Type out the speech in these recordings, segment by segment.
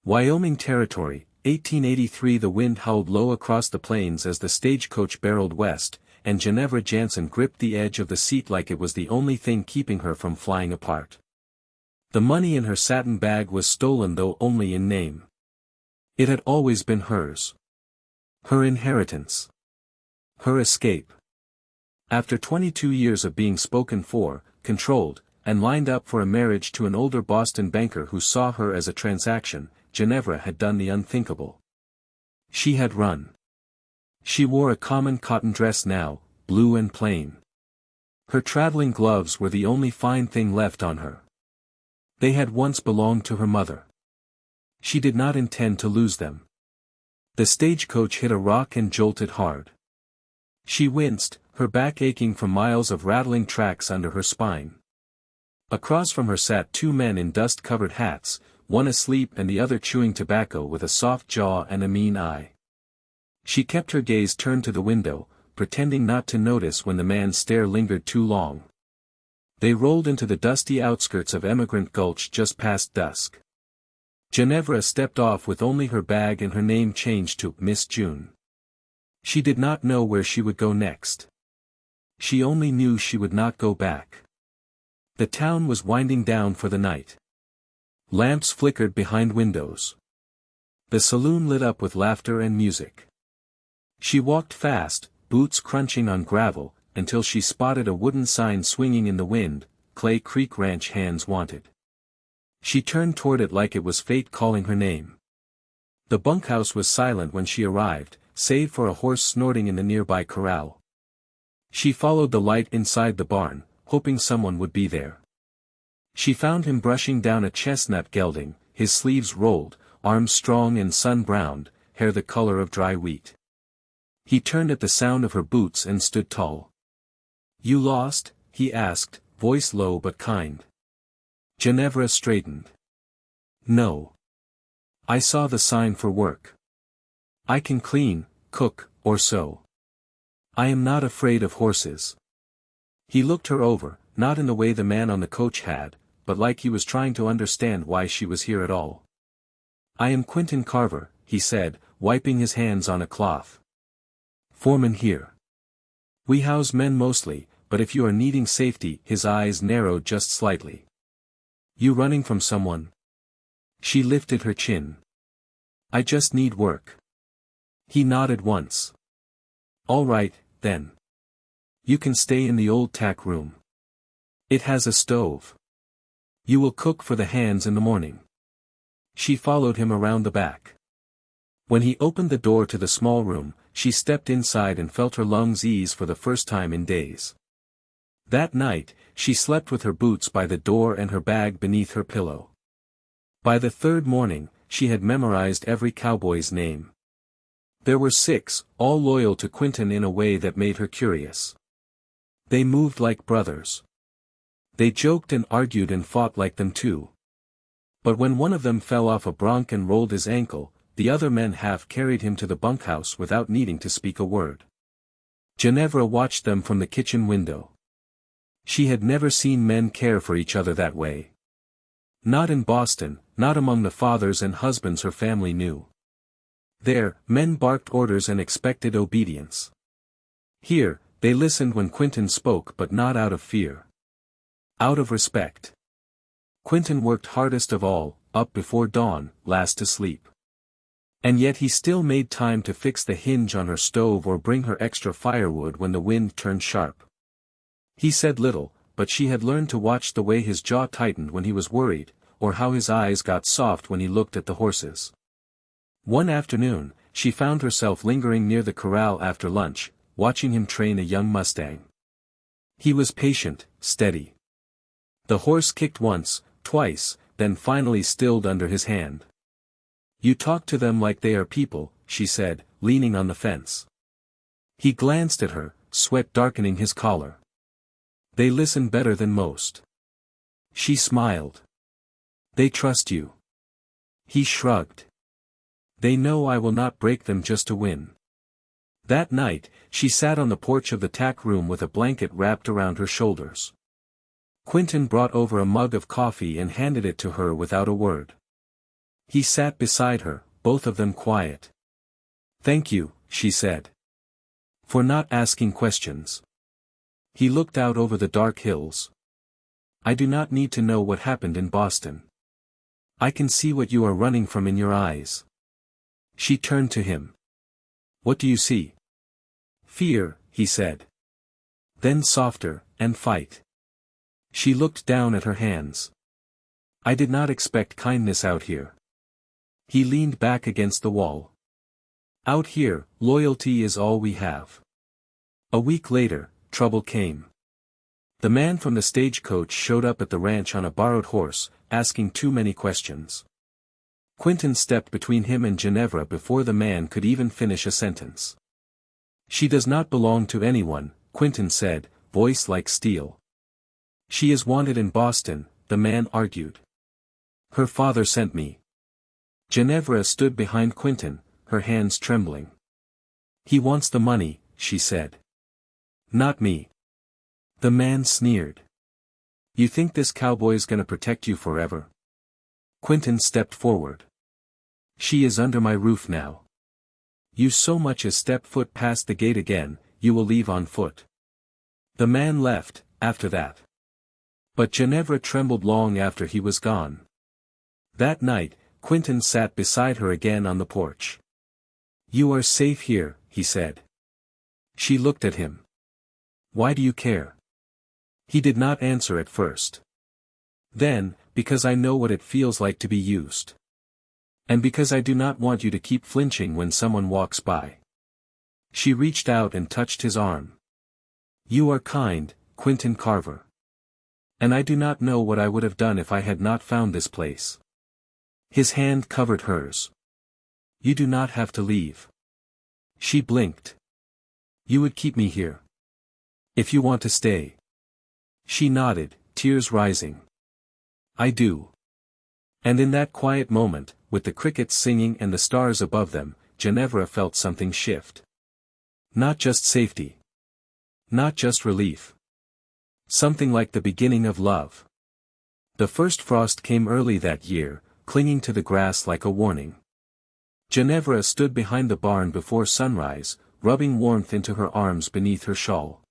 Wyoming Territory, 1883. The wind howled low across the plains as the stagecoach barreled west, and Genevra Jansen gripped the edge of the seat like it was the only thing keeping her from flying apart. The money in her satin bag was stolen, though only in name. It had always been hers. Her inheritance. Her escape. After 22 years of being spoken for, controlled, and lined up for a marriage to an older Boston banker who saw her as a transaction, Genevra had done the unthinkable. She had run. She wore a common cotton dress now, blue and plain. Her traveling gloves were the only fine thing left on her. They had once belonged to her mother. She did not intend to lose them. The stagecoach hit a rock and jolted hard. She winced, her back aching from miles of rattling tracks under her spine. Across from her sat two men in dust-covered hats, one asleep and the other chewing tobacco with a soft jaw and a mean eye. She kept her gaze turned to the window, pretending not to notice when the man's stare lingered too long. They rolled into the dusty outskirts of Emigrant Gulch just past dusk. Genevra stepped off with only her bag and her name changed to Miss June. She did not know where she would go next. She only knew she would not go back. The town was winding down for the night. Lamps flickered behind windows. The saloon lit up with laughter and music. She walked fast, boots crunching on gravel, until she spotted a wooden sign swinging in the wind, Clay Creek Ranch Hands Wanted. She turned toward it like it was fate calling her name. The bunkhouse was silent when she arrived, save for a horse snorting in the nearby corral. She followed the light inside the barn, hoping someone would be there. She found him brushing down a chestnut gelding, his sleeves rolled, arms strong and sun-browned, hair the color of dry wheat. He turned at the sound of her boots and stood tall. "You lost?" he asked, voice low but kind. Genevra straightened. "No. I saw the sign for work. I can clean, cook, or sew. I am not afraid of horses." He looked her over, not in the way the man on the coach had, but like he was trying to understand why she was here at all. "I am Quentin Carver," he said, wiping his hands on a cloth. "Foreman here. We house men mostly, but if you are needing safety," his eyes narrowed just slightly. "You running from someone?" She lifted her chin. "I just need work." He nodded once. "All right, then. You can stay in the old tack room. It has a stove. You will cook for the hands in the morning." She followed him around the back. When he opened the door to the small room, she stepped inside and felt her lungs ease for the first time in days. That night, she slept with her boots by the door and her bag beneath her pillow. By the third morning, she had memorized every cowboy's name. There were 6, all loyal to Quentin in a way that made her curious. They moved like brothers. They joked and argued and fought like them too. But when one of them fell off a bronc and rolled his ankle, the other men half carried him to the bunkhouse without needing to speak a word. Genevra watched them from the kitchen window. She had never seen men care for each other that way. Not in Boston, not among the fathers and husbands her family knew. There, men barked orders and expected obedience. Here, they listened when Quentin spoke, but not out of fear. Out of respect. Quentin worked hardest of all, up before dawn, last to sleep. And yet he still made time to fix the hinge on her stove or bring her extra firewood when the wind turned sharp. He said little, but she had learned to watch the way his jaw tightened when he was worried, or how his eyes got soft when he looked at the horses. One afternoon, she found herself lingering near the corral after lunch, watching him train a young Mustang. He was patient, steady. The horse kicked once, twice, then finally stilled under his hand. "You talk to them like they are people," she said, leaning on the fence. He glanced at her, sweat darkening his collar. "They listen better than most." She smiled. "They trust you." He shrugged. "They know I will not break them just to win." That night, she sat on the porch of the tack room with a blanket wrapped around her shoulders. Quentin brought over a mug of coffee and handed it to her without a word. He sat beside her, both of them quiet. "Thank you," she said. "For not asking questions." He looked out over the dark hills. "I do not need to know what happened in Boston. I can see what you are running from in your eyes." She turned to him. "What do you see?" "Fear," he said. Then softer, "and fight." She looked down at her hands. "I did not expect kindness out here." He leaned back against the wall. "Out here, loyalty is all we have." A week later, trouble came. The man from the stagecoach showed up at the ranch on a borrowed horse, asking too many questions. Quentin stepped between him and Genevra before the man could even finish a sentence. "She does not belong to anyone," Quentin said, voice like steel. "She is wanted in Boston," the man argued. "Her father sent me." Genevra stood behind Quentin, her hands trembling. "He wants the money," she said. "Not me." The man sneered. "You think this cowboy's gonna protect you forever?" Quentin stepped forward. "She is under my roof now. You so much as step foot past the gate again, you will leave on foot." The man left, after that. But Genevra trembled long after he was gone. That night, Quentin sat beside her again on the porch. "You are safe here," he said. She looked at him. "Why do you care?" He did not answer at first. Then, "Because I know what it feels like to be used. And because I do not want you to keep flinching when someone walks by." She reached out and touched his arm. "You are kind, Quentin Carver. And I do not know what I would have done if I had not found this place." His hand covered hers. "You do not have to leave." She blinked. "You would keep me here. If you want to stay." She nodded, tears rising. "I do." And in that quiet moment, with the crickets singing and the stars above them, Genevra felt something shift. Not just safety. Not just relief. Something like the beginning of love. The first frost came early that year, clinging to the grass like a warning. Genevra stood behind the barn before sunrise, rubbing warmth into her arms beneath her shawl.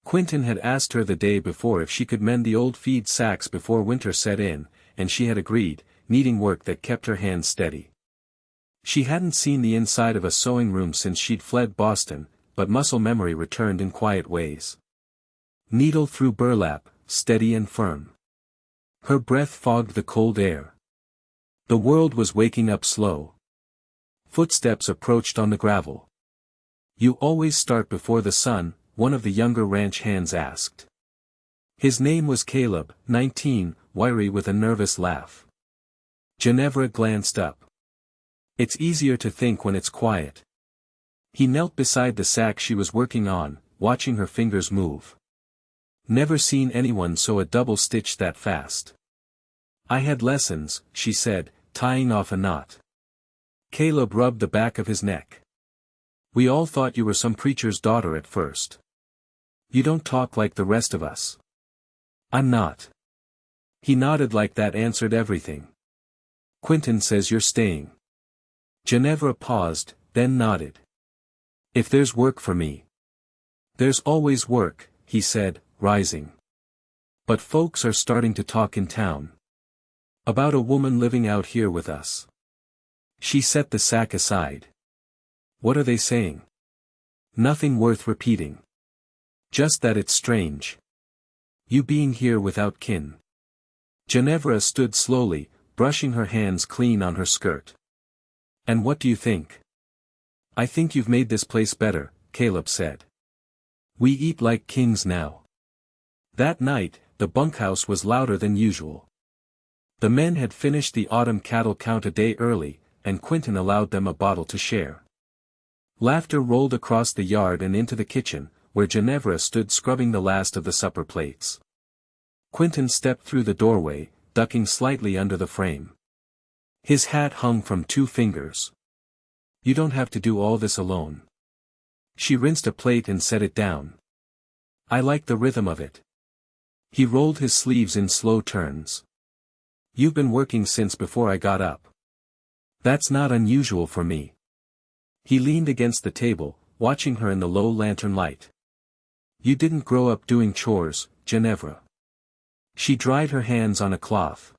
Quentin had asked her the day before if she could mend the old feed sacks before winter set in, and she had agreed, needing work that kept her hands steady. She hadn't seen the inside of a sewing room since she'd fled Boston, but muscle memory returned in quiet ways. Needle through burlap, steady and firm. Her breath fogged the cold air. The world was waking up slow. Footsteps approached on the gravel. "You always start before the sun," one of the younger ranch hands asked. His name was Caleb, 19, wiry with a nervous laugh. Genevra glanced up. "It's easier to think when it's quiet." He knelt beside the sack she was working on, watching her fingers move. "Never seen anyone sew a double stitch that fast." "I had lessons," she said, tying off a knot. Caleb rubbed the back of his neck. "We all thought you were some preacher's daughter at first. You don't talk like the rest of us." "I'm not." He nodded like that answered everything. "Quentin says you're staying." Genevra paused, then nodded. "If there's work for me." "There's always work," he said, rising. "But folks are starting to talk in town. About a woman living out here with us." She set the sack aside. "What are they saying?" "Nothing worth repeating. Just that it's strange. You being here without kin." Genevra stood slowly, brushing her hands clean on her skirt. "And what do you think?" "I think you've made this place better," Caleb said. "We eat like kings now." That night, the bunkhouse was louder than usual. The men had finished the autumn cattle count a day early, and Quentin allowed them a bottle to share. Laughter rolled across the yard and into the kitchen, where Genevra stood scrubbing the last of the supper plates. Quentin stepped through the doorway, ducking slightly under the frame. His hat hung from 2 fingers. "You don't have to do all this alone." She rinsed a plate and set it down. "I like the rhythm of it." He rolled his sleeves in slow turns. "You've been working since before I got up." That's not unusual for me. He leaned against the table, watching her in the low lantern light. You didn't grow up doing chores, Genevra. She dried her hands on a cloth.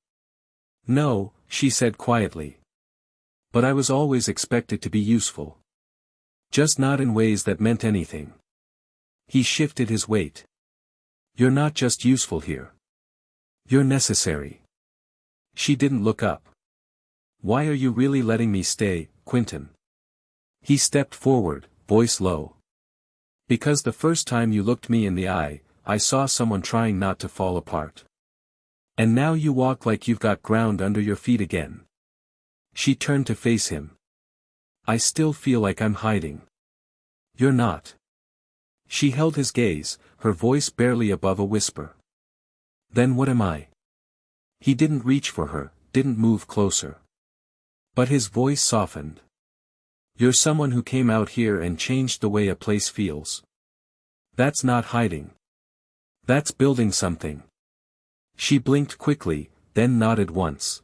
No, she said quietly. But I was always expected to be useful. Just not in ways that meant anything. He shifted his weight. You're not just useful here. You're necessary. She didn't look up. Why are you really letting me stay, Quentin? He stepped forward, voice low. Because the first time you looked me in the eye, I saw someone trying not to fall apart. And now you walk like you've got ground under your feet again. She turned to face him. I still feel like I'm hiding. You're not. She held his gaze, her voice barely above a whisper. Then what am I? He didn't reach for her, didn't move closer. But his voice softened. You're someone who came out here and changed the way a place feels. That's not hiding. That's building something. She blinked quickly, then nodded once.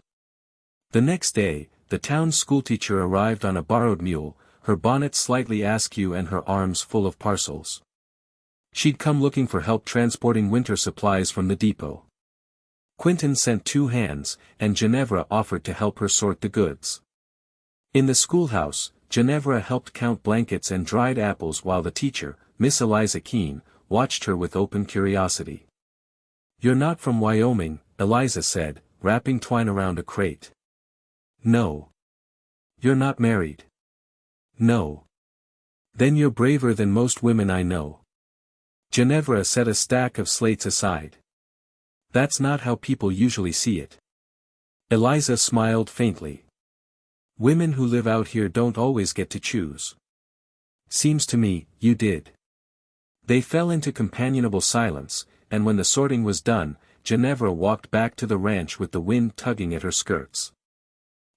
The next day, the town schoolteacher arrived on a borrowed mule, her bonnet slightly askew and her arms full of parcels. She'd come looking for help transporting winter supplies from the depot. Quentin sent 2 hands, and Genevra offered to help her sort the goods. In the schoolhouse, Genevra helped count blankets and dried apples while the teacher, Miss Eliza Keene, watched her with open curiosity. You're not from Wyoming, Eliza said, wrapping twine around a crate. No. You're not married. No. Then you're braver than most women I know. Genevra set a stack of slates aside. That's not how people usually see it. Eliza smiled faintly. Women who live out here don't always get to choose. Seems to me, you did. They fell into companionable silence, and when the sorting was done, Genevra walked back to the ranch with the wind tugging at her skirts.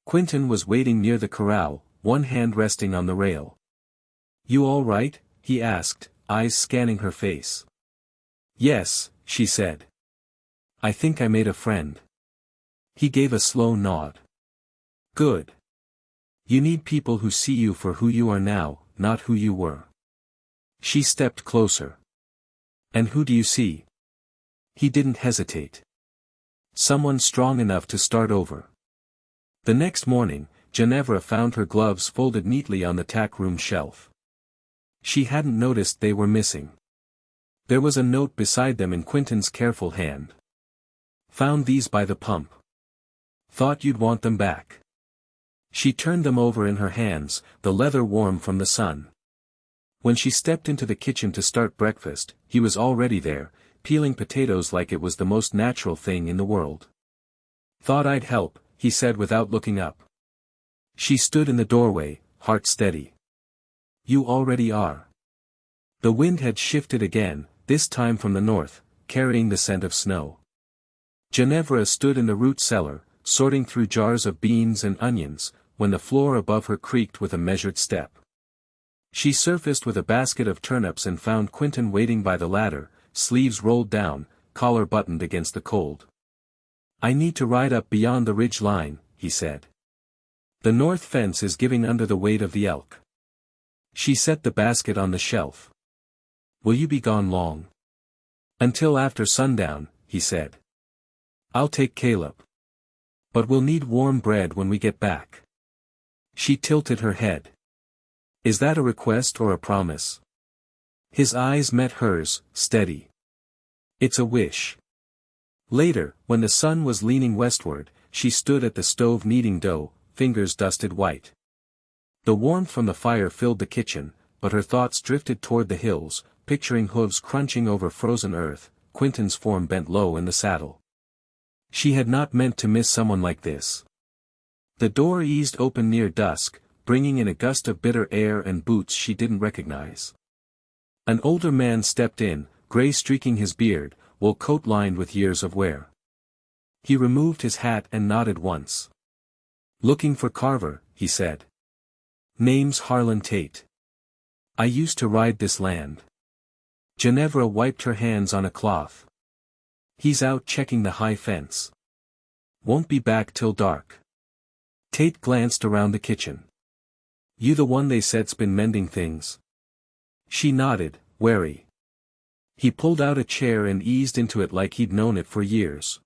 Quentin was waiting near the corral, one hand resting on the rail. You all right? He asked, eyes scanning her face. Yes, she said. I think I made a friend. He gave a slow nod. Good. You need people who see you for who you are now, not who you were. She stepped closer. And who do you see? He didn't hesitate. Someone strong enough to start over. The next morning, Genevra found her gloves folded neatly on the tack room shelf. She hadn't noticed they were missing. There was a note beside them in Quentin's careful hand. Found these by the pump. Thought you'd want them back. She turned them over in her hands, the leather warm from the sun. When she stepped into the kitchen to start breakfast, he was already there, peeling potatoes like it was the most natural thing in the world. Thought I'd help, he said without looking up. She stood in the doorway, heart steady. You already are. The wind had shifted again, this time from the north, carrying the scent of snow. Genevra stood in the root cellar, sorting through jars of beans and onions, when the floor above her creaked with a measured step. She surfaced with a basket of turnips and found Quentin waiting by the ladder, sleeves rolled down, collar buttoned against the cold. I need to ride up beyond the ridge line, he said. The north fence is giving under the weight of the elk. She set the basket on the shelf. Will you be gone long? Until after sundown, he said. I'll take Caleb. But we'll need warm bread when we get back. She tilted her head. Is that a request or a promise? His eyes met hers, steady. It's a wish. Later, when the sun was leaning westward, she stood at the stove kneading dough, fingers dusted white. The warmth from the fire filled the kitchen, but her thoughts drifted toward the hills, picturing hooves crunching over frozen earth, Quentin's form bent low in the saddle. She had not meant to miss someone like this. The door eased open near dusk, bringing in a gust of bitter air and boots she didn't recognize. An older man stepped in, gray streaking his beard, wool coat lined with years of wear. He removed his hat and nodded once. Looking for Carver, he said. Name's Harlan Tate. I used to ride this land. Genevra wiped her hands on a cloth. He's out checking the high fence. Won't be back till dark. Tate glanced around the kitchen. You the one they said's been mending things? She nodded, wary. He pulled out a chair and eased into it like he'd known it for years.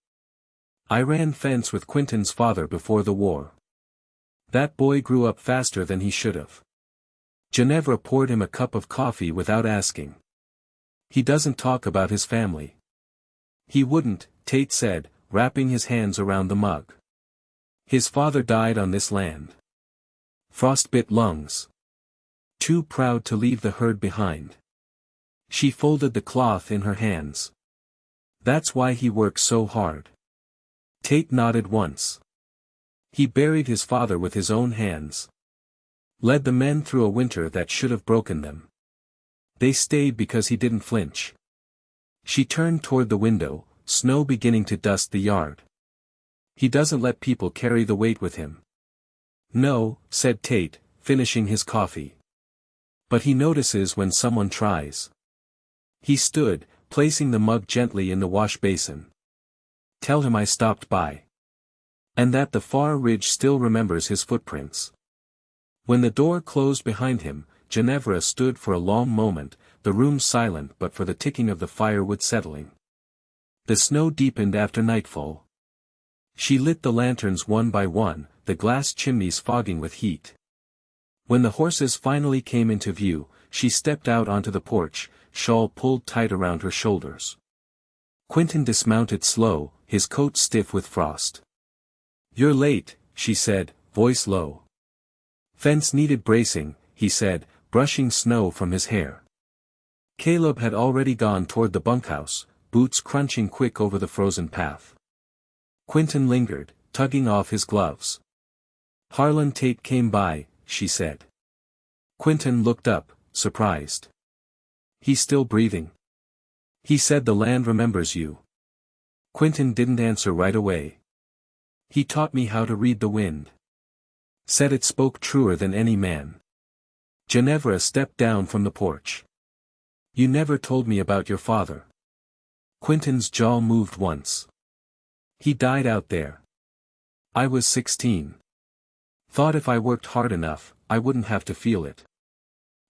I ran fence with Quentin's father before the war. That boy grew up faster than he should've. Genevra poured him a cup of coffee without asking. He doesn't talk about his family. He wouldn't, Tate said, wrapping his hands around the mug. His father died on this land. Frostbit lungs. Too proud to leave the herd behind. She folded the cloth in her hands. That's why he works so hard. Tate nodded once. He buried his father with his own hands. Led the men through a winter that should have broken them. They stayed because he didn't flinch. She turned toward the window, snow beginning to dust the yard. He doesn't let people carry the weight with him. No, said Tate, finishing his coffee. But he notices when someone tries. He stood, placing the mug gently in the wash basin. Tell him I stopped by. And that the far ridge still remembers his footprints. When the door closed behind him, Genevra stood for a long moment, the room silent but for the ticking of the firewood settling. The snow deepened after nightfall. She lit the lanterns one by one, the glass chimneys fogging with heat. When the horses finally came into view, she stepped out onto the porch, shawl pulled tight around her shoulders. Quentin dismounted slow, his coat stiff with frost. You're late, she said, voice low. Fence needed bracing, he said, brushing snow from his hair. Caleb had already gone toward the bunkhouse, boots crunching quick over the frozen path. Quentin lingered, tugging off his gloves. Harlan Tate came by, she said. Quentin looked up, surprised. He's still breathing. He said the land remembers you. Quentin didn't answer right away. He taught me how to read the wind. Said it spoke truer than any man. Genevra stepped down from the porch. You never told me about your father. Quentin's jaw moved once. He died out there. I was 16. Thought if I worked hard enough, I wouldn't have to feel it.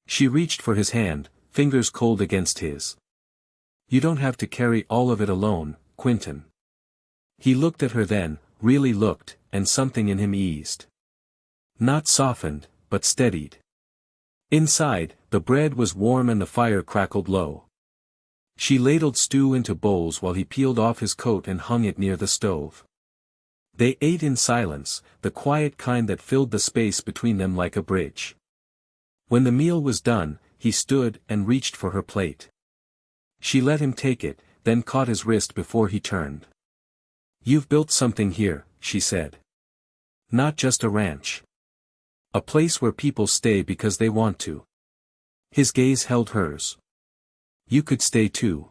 She reached for his hand, fingers cold against his. You don't have to carry all of it alone, Quentin. He looked at her then, really looked, and something in him eased. Not softened, but steadied. Inside, the bread was warm and the fire crackled low. She ladled stew into bowls while he peeled off his coat and hung it near the stove. They ate in silence, the quiet kind that filled the space between them like a bridge. When the meal was done, he stood and reached for her plate. She let him take it, then caught his wrist before he turned. You've built something here, she said. Not just a ranch. A place where people stay because they want to. His gaze held hers. You could stay too.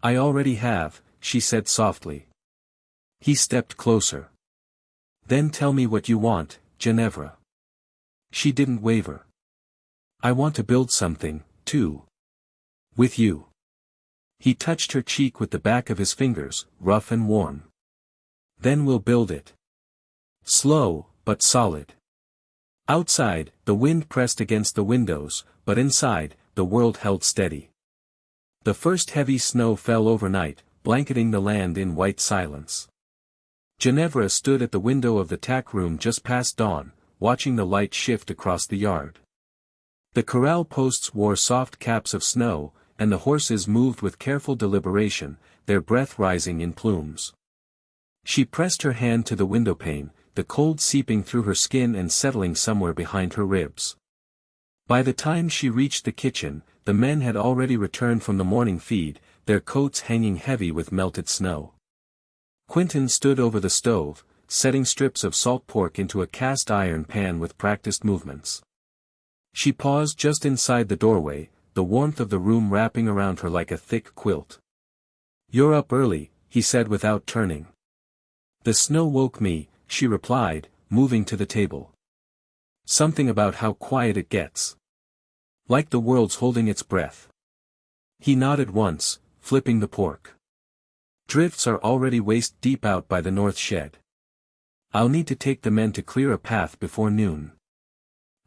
I already have, she said softly. He stepped closer. Then tell me what you want, Genevra. She didn't waver. I want to build something, too. With you. He touched her cheek with the back of his fingers, rough and warm. Then we'll build it. Slow, but solid. Outside, the wind pressed against the windows, but inside, the world held steady. The first heavy snow fell overnight, blanketing the land in white silence. Genevra stood at the window of the tack room just past dawn, watching the light shift across the yard. The corral posts wore soft caps of snow, and the horses moved with careful deliberation, their breath rising in plumes. She pressed her hand to the windowpane, the cold seeping through her skin and settling somewhere behind her ribs. By the time she reached the kitchen, the men had already returned from the morning feed, their coats hanging heavy with melted snow. Quentin stood over the stove, setting strips of salt pork into a cast iron pan with practiced movements. She paused just inside the doorway, the warmth of the room wrapping around her like a thick quilt. You're up early, he said without turning. The snow woke me, she replied, moving to the table. Something about how quiet it gets. Like the world's holding its breath. He nodded once, flipping the pork. Drifts are already waist deep out by the north shed. I'll need to take the men to clear a path before noon.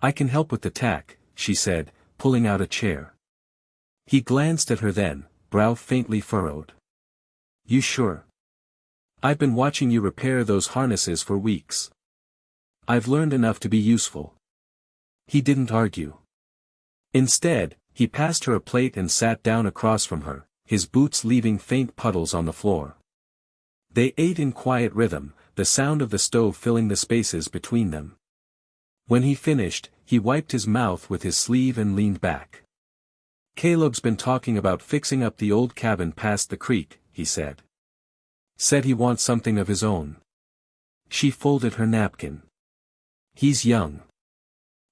I can help with the tack, she said, pulling out a chair. He glanced at her then, brow faintly furrowed. You sure? I've been watching you repair those harnesses for weeks. I've learned enough to be useful. He didn't argue. Instead, he passed her a plate and sat down across from her, his boots leaving faint puddles on the floor. They ate in quiet rhythm, the sound of the stove filling the spaces between them. When he finished, he wiped his mouth with his sleeve and leaned back. Caleb's been talking about fixing up the old cabin past the creek, he said. Said he wants something of his own. She folded her napkin. He's young.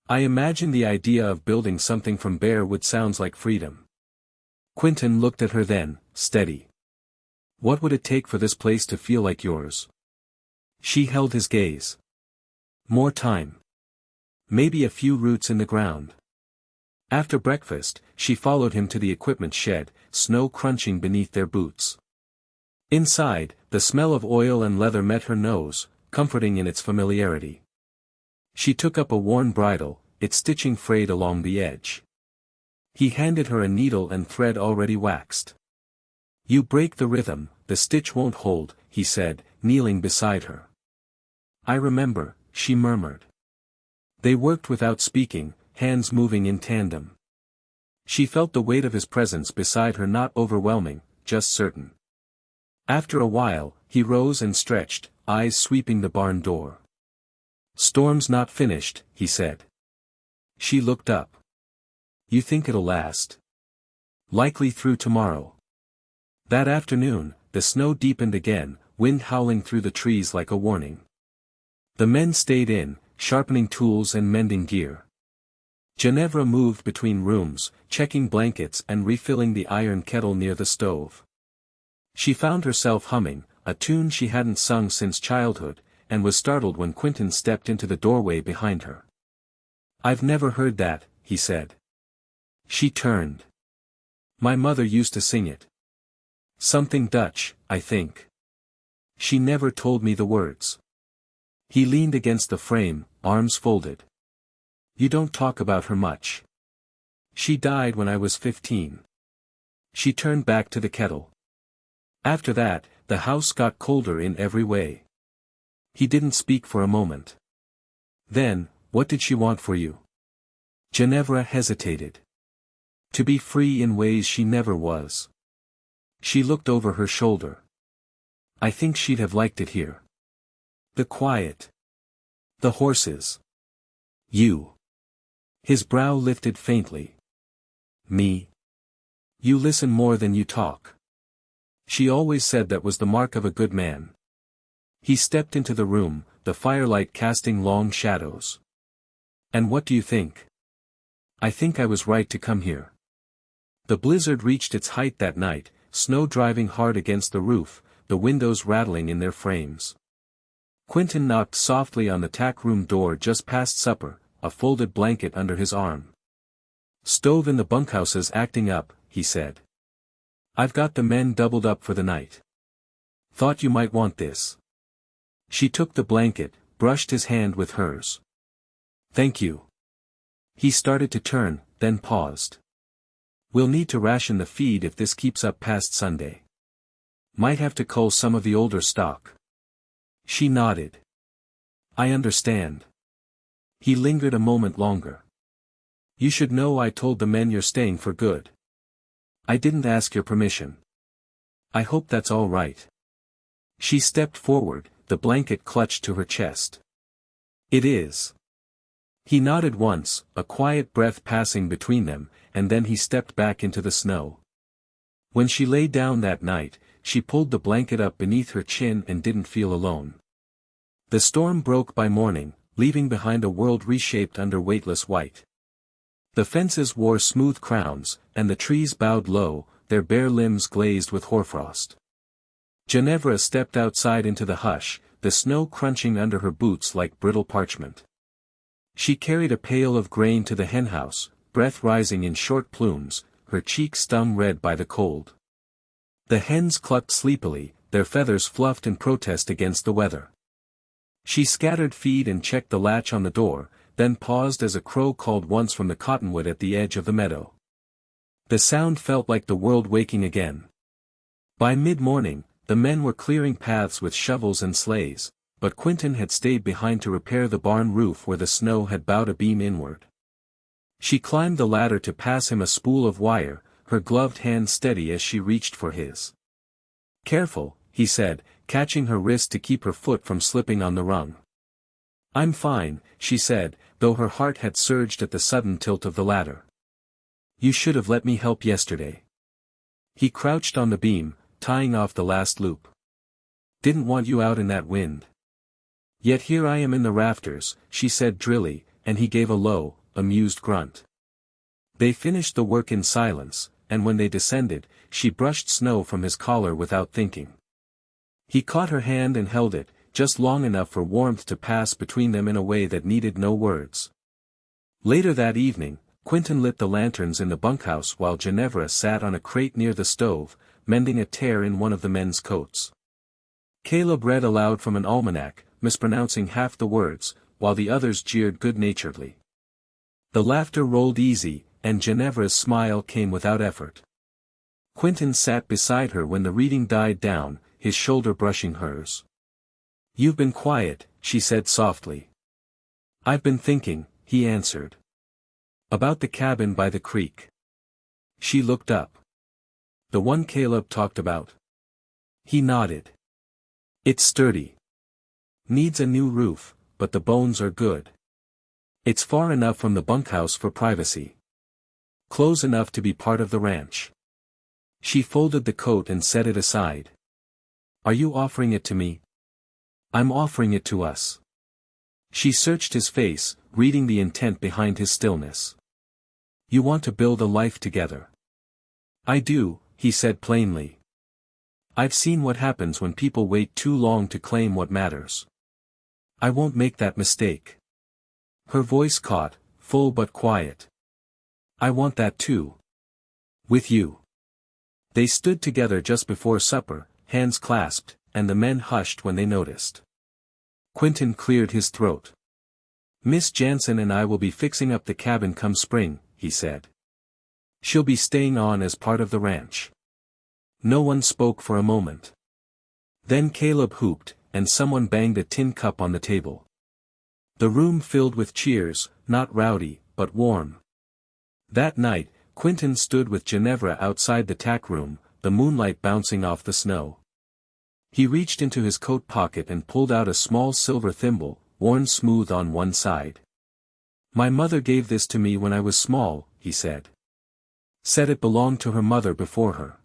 I imagine the idea of building something from bare wood sounds like freedom. Quentin looked at her then, steady. What would it take for this place to feel like yours? She held his gaze. More time. Maybe a few roots in the ground. After breakfast, she followed him to the equipment shed, snow crunching beneath their boots. Inside, the smell of oil and leather met her nose, comforting in its familiarity. She took up a worn bridle, its stitching frayed along the edge. He handed her a needle and thread already waxed. You break the rhythm, the stitch won't hold, he said, kneeling beside her. I remember, she murmured. They worked without speaking, hands moving in tandem. She felt the weight of his presence beside her, not overwhelming, just certain. After a while, he rose and stretched, eyes sweeping the barn door. Storm's not finished, he said. She looked up. You think it'll last? Likely through tomorrow. That afternoon, the snow deepened again, wind howling through the trees like a warning. The men stayed in, sharpening tools and mending gear. Genevra moved between rooms, checking blankets and refilling the iron kettle near the stove. She found herself humming, a tune she hadn't sung since childhood, and was startled when Quentin stepped into the doorway behind her. I've never heard that, he said. She turned. My mother used to sing it. Something Dutch, I think. She never told me the words. He leaned against the frame, arms folded. You don't talk about her much. She died when I was 15. She turned back to the kettle. After that, the house got colder in every way. He didn't speak for a moment. Then, what did she want for you? Genevra hesitated. To be free in ways she never was. She looked over her shoulder. I think she'd have liked it here. The quiet. The horses. You. His brow lifted faintly. Me. You listen more than you talk. She always said that was the mark of a good man. He stepped into the room, the firelight casting long shadows. And what do you think? I think I was right to come here. The blizzard reached its height that night, snow driving hard against the roof, the windows rattling in their frames. Quentin knocked softly on the tack room door just past supper, a folded blanket under his arm. Stove in the bunkhouses acting up, he said. I've got the men doubled up for the night. Thought you might want this. She took the blanket, brushed his hand with hers. Thank you. He started to turn, then paused. We'll need to ration the feed if this keeps up past Sunday. Might have to cull some of the older stock. She nodded. I understand. He lingered a moment longer. You should know I told the men you're staying for good. I didn't ask your permission. I hope that's all right. She stepped forward, the blanket clutched to her chest. It is. He nodded once, a quiet breath passing between them, and then he stepped back into the snow. When she lay down that night, she pulled the blanket up beneath her chin and didn't feel alone. The storm broke by morning, leaving behind a world reshaped under weightless white. The fences wore smooth crowns, and the trees bowed low, their bare limbs glazed with hoarfrost. Genevra stepped outside into the hush, the snow crunching under her boots like brittle parchment. She carried a pail of grain to the henhouse, breath rising in short plumes, her cheeks stung red by the cold. The hens clucked sleepily, their feathers fluffed in protest against the weather. She scattered feed and checked the latch on the door, then paused as a crow called once from the cottonwood at the edge of the meadow. The sound felt like the world waking again. By mid-morning, the men were clearing paths with shovels and sleighs, but Quentin had stayed behind to repair the barn roof where the snow had bowed a beam inward. She climbed the ladder to pass him a spool of wire, her gloved hand steady as she reached for his. "Careful," he said, catching her wrist to keep her foot from slipping on the rung. "I'm fine," she said, though her heart had surged at the sudden tilt of the ladder. "You should have let me help yesterday." He crouched on the beam, tying off the last loop. "Didn't want you out in that wind." "Yet here I am in the rafters," she said drily, and he gave a low, amused grunt. They finished the work in silence, and when they descended, she brushed snow from his collar without thinking. He caught her hand and held it, just long enough for warmth to pass between them in a way that needed no words. Later that evening, Quentin lit the lanterns in the bunkhouse while Genevra sat on a crate near the stove, mending a tear in one of the men's coats. Caleb read aloud from an almanac, mispronouncing half the words, while the others jeered good-naturedly. The laughter rolled easy, and Genevra's smile came without effort. Quentin sat beside her when the reading died down, his shoulder brushing hers. "You've been quiet," she said softly. "I've been thinking," he answered. "About the cabin by the creek." She looked up. "The one Caleb talked about?" He nodded. "It's sturdy. Needs a new roof, but the bones are good. It's far enough from the bunkhouse for privacy. Close enough to be part of the ranch." She folded the coat and set it aside. "Are you offering it to me?" "I'm offering it to us." She searched his face, reading the intent behind his stillness. "You want to build a life together." "I do," he said plainly. "I've seen what happens when people wait too long to claim what matters. I won't make that mistake." Her voice caught, full but quiet. "I want that too. With you." They stood together just before supper, hands clasped, and the men hushed when they noticed. Quentin cleared his throat. "Miss Jansen and I will be fixing up the cabin come spring," he said. "She'll be staying on as part of the ranch." No one spoke for a moment. Then Caleb whooped, and someone banged a tin cup on the table. The room filled with cheers, not rowdy, but warm. That night, Quentin stood with Genevra outside the tack room, the moonlight bouncing off the snow. He reached into his coat pocket and pulled out a small silver thimble, worn smooth on one side. "My mother gave this to me when I was small," he said. "Said it belonged to her mother before her.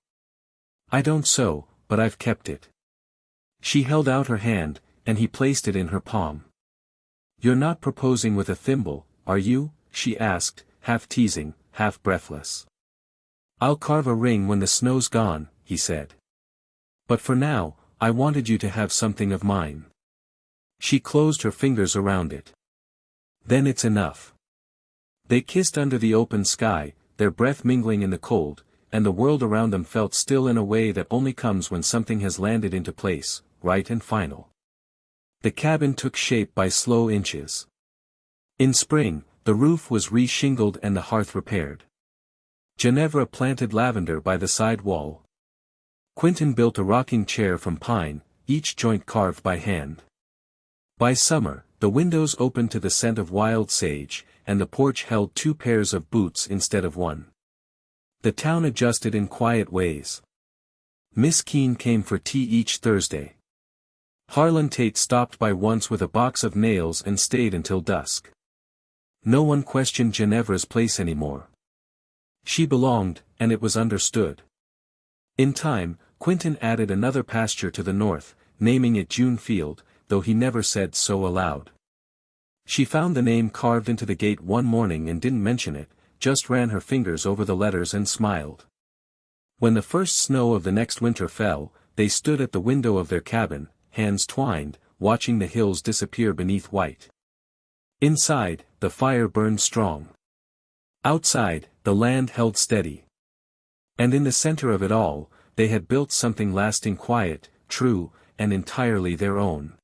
I don't sew, but I've kept it." She held out her hand, and he placed it in her palm. "You're not proposing with a thimble, are you?" she asked, half teasing, half breathless. "I'll carve a ring when the snow's gone," he said. "But for now, I wanted you to have something of mine." She closed her fingers around it. "Then it's enough." They kissed under the open sky, their breath mingling in the cold, and the world around them felt still in a way that only comes when something has landed into place, right and final. The cabin took shape by slow inches. In spring, the roof was re-shingled and the hearth repaired. Genevra planted lavender by the side wall. Quentin built a rocking chair from pine, each joint carved by hand. By summer, the windows opened to the scent of wild sage, and the porch held 2 pairs of boots instead of 1. The town adjusted in quiet ways. Miss Keene came for tea each Thursday. Harlan Tate stopped by once with a box of nails and stayed until dusk. No one questioned Genevra's place anymore. She belonged, and it was understood. In time, Quentin added another pasture to the north, naming it June Field, though he never said so aloud. She found the name carved into the gate one morning and didn't mention it, just ran her fingers over the letters and smiled. When the first snow of the next winter fell, they stood at the window of their cabin, hands twined, watching the hills disappear beneath white. Inside, the fire burned strong. Outside, the land held steady. And in the center of it all, they had built something lasting, quiet, true, and entirely their own.